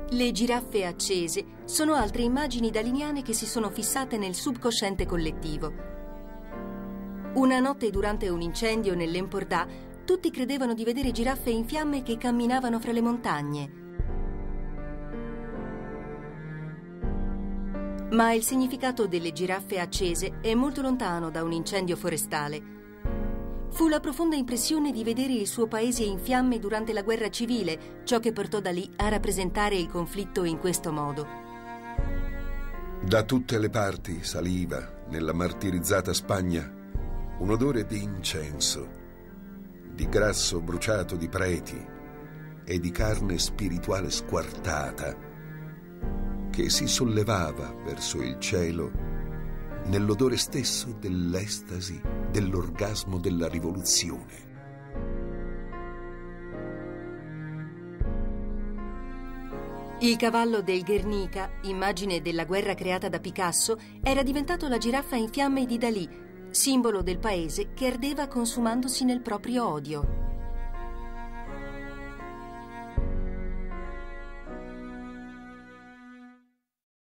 Le giraffe accese sono altre immagini daliniane che si sono fissate nel subconsciente collettivo. Una notte durante un incendio nell'Emportà, tutti credevano di vedere giraffe in fiamme che camminavano fra le montagne. Ma il significato delle giraffe accese è molto lontano da un incendio forestale. Fu la profonda impressione di vedere il suo paese in fiamme durante la guerra civile ciò che portò Dalì a rappresentare il conflitto in questo modo. Da tutte le parti saliva, nella martirizzata Spagna, un odore di incenso, di grasso bruciato di preti e di carne spirituale squartata che si sollevava verso il cielo nell'odore stesso dell'estasi, dell'orgasmo della rivoluzione. Il cavallo del Guernica, immagine della guerra creata da Picasso, era diventato la giraffa in fiamme di Dalì, simbolo del paese che ardeva consumandosi nel proprio odio.